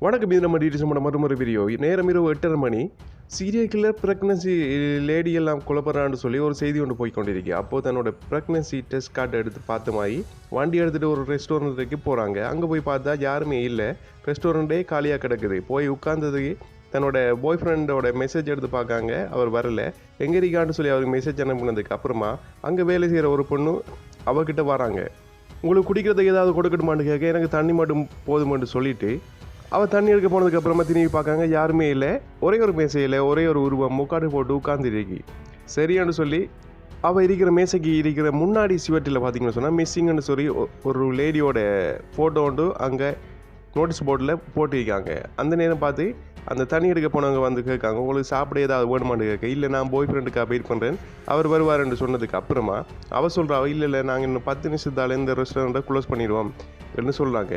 வணக்கம். இது நம்ம டீட்டெயில்ஸ் மறுமுறை வீடியோ. நேரம் இரவு 8:30 மணி. சீரியல் கில்லர் பிரெக்னன்சி லேடி எல்லாம் கொல்லப்படுறான்னு சொல்லி ஒரு செய்தி ஒன்று போய் கொண்டிருக்கு. அப்போது தன்னோட பிரெக்னன்சி டெஸ்ட் கார்டை எடுத்து பார்த்த மாதிரி வண்டி எடுத்துகிட்டு ஒரு ரெஸ்டாரண்ட்டுக்கு போகிறாங்க. அங்கே போய் பார்த்தா யாருமே இல்லை, ரெஸ்டாரண்ட்டே காலியாக கிடக்குது. போய் உட்கார்ந்ததுக்கு தன்னோட பாய் ஃப்ரெண்டோட மெசேஜ் எடுத்து பார்க்காங்க, அவர் வரல. எங்கே இருக்கான்னு சொல்லி அவருக்கு மெசேஜ் அனுப்புனதுக்கு அப்புறமா அங்கே வேலை செய்கிற ஒரு பொண்ணு அவகிட்ட வராங்க. உங்களுக்கு குடிக்கிறதுக்கு ஏதாவது கொடுக்கட்டுமான்னு கேட்க, எனக்கு தண்ணி மட்டும் போதுமான்னு சொல்லிவிட்டு அவள் தண்ணி எடுக்க போனதுக்கு அப்புறமா திரும்பி பார்க்காங்க, யாருமே இல்லை. ஒரே ஒரு மேசையில் ஒரே ஒரு உருவம் முக்காடு போட்டு உட்காந்துருக்கு. சரியானு சொல்லி அவள் இருக்கிற மேசைக்கு இருக்கிற முன்னாடி சிவட்டில் பார்த்தீங்கன்னு சொன்னால் மிஸ்ஸிங்னு சொல்லி ஒரு லேடியோட ஃபோட்டோ ஒன்று அங்கே நோட்டீஸ் போர்டில் போட்டிருக்காங்க. அந்த நேரம் பார்த்து அந்த தண்ணி எடுக்க போனவங்க வந்து கேட்காங்க, உங்களுக்கு சாப்பிட ஏதாவது வேணுமான்னு கேட்க, இல்லை நான் பாய் ஃப்ரெண்டுக்காக வெயிட் பண்ணுறேன், அவர் வருவார்ன்னு சொன்னதுக்கு அப்புறமா அவள் சொல்கிறா, இல்லை நாங்கள் இன்னும் 10 நிமிஷத்தால் இந்த ரெஸ்டாரண்ட்டை க்ளோஸ் பண்ணிடுவோம் என்று சொல்கிறாங்க.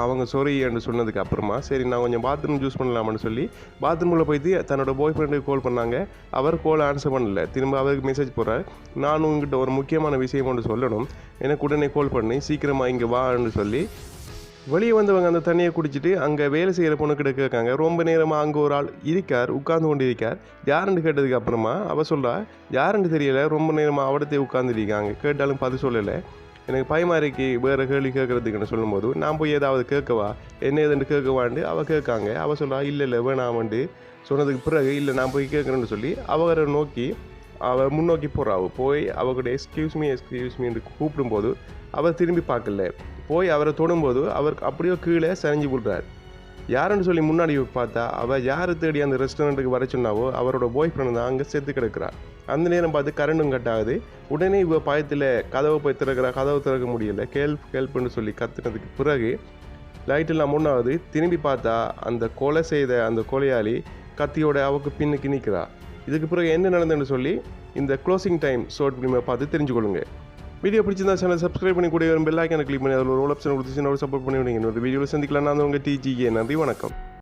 அவங்க சாரி என்று சொன்னதுக்கு அப்புறமா சரி நான் கொஞ்சம் பாத்ரூம் யூஸ் பண்ணலாமான்னு சொல்லி பாத்ரூமில் போயிட்டு தன்னோட பாய் ஃப்ரெண்டுக்கு கால் பண்ணாங்க. அவர் கால் ஆன்சர் பண்ணல. திரும்ப அவருக்கு மெசேஜ் போடுறார், நான் உங்ககிட்ட ஒரு முக்கியமான விஷயம் ஒன்று சொல்லணும், எனக்கு உடனே கால் பண்ணி சீக்கிரமாக இங்கே வான்னு சொல்லி வெளியே வந்தவங்க அந்த தண்ணியை குடிச்சிட்டு அங்கே வேலை செய்கிற பொண்ணுக்கிட்ட கேட்காங்க. ரொம்ப நேரமாக அங்கே ஒரு ஆள் இருக்கார், உட்கார்ந்து கொண்டு இருக்கார். யாருன்னு கேட்டதுக்கு அப்புறமா அவள் சொல்கிறா, யாருன்னு தெரியலை, ரொம்ப நேரமாக அவடத்தே உட்காந்துருக்காங்க, கேட்டாலும் பார்த்து சொல்லலை, எனக்கு பயமாக இருக்கு வேறு கேள்வி கேட்குறதுக்குன்னு சொல்லும்போது நான் போய் ஏதாவது கேட்கவா, என்ன ஏதுன்னு கேட்கவான்னு அவள் கேட்காங்க. அவள் சொல்கிறா, இல்லை வேணாமண்டு சொன்னதுக்கு பிறகு இல்லை நான் போய் கேட்குறேன்னு சொல்லி அவரை நோக்கி அவள் முன்னோக்கி போகிறா. போய் அவகிட்ட எக்ஸ்கியூஸ் மீ என்று கூப்பிடும்போது அவர் திரும்பி பார்க்கல. போய் அவரை தொடும்போது அவர் அப்படியே கீழே சரிஞ்சு விடுறார். யாருன்னு சொல்லி முன்னாடி பார்த்தா அவள் யாரை தேடி அந்த ரெஸ்டாரண்ட்டுக்கு வர சொன்னாவோ அவரோட பாய் ஃப்ரெண்டு தான் அங்கே செத்து கிடக்கிறார். அந்த நேரம் பார்த்து கரண்டும் கட் ஆகுது. உடனே இவள் பயத்தில் கதவை போய் திறக்கிறா, கதவை திறக்க முடியலை. ஹெல்ப்னு சொல்லி கத்துனதுக்கு பிறகு லைட்டெல்லாம் முன்னாவது திரும்பி பார்த்தா அந்த கொலை செய்த அந்த கொலையாளி கத்தியோட அவக்கு பின்னுக்கு நிற்கிறா. இதுக்கு பிறகு என்ன நடந்ததுன்னு சொல்லி இந்த க்ளோசிங் டைம் ஷார்ட் ஃபிலிமை பார்த்து தெரிஞ்சுக்கொள்ளுங்க. வீடியோ பிடிச்சிருந்தா சேனல் சப்ஸ்கிரைப் பண்ணி கூட வரும் பெல் ஐக்கானை கிளிக் பண்ணி அதில் ஒரு ஆப்ஷன் கொடுத்து சப்போர்ட் பண்ணி விடுங்க. ஒரு வீடியோவில் சந்திக்கலாம். நான் உங்கள் TGA. நன்றி, வணக்கம்.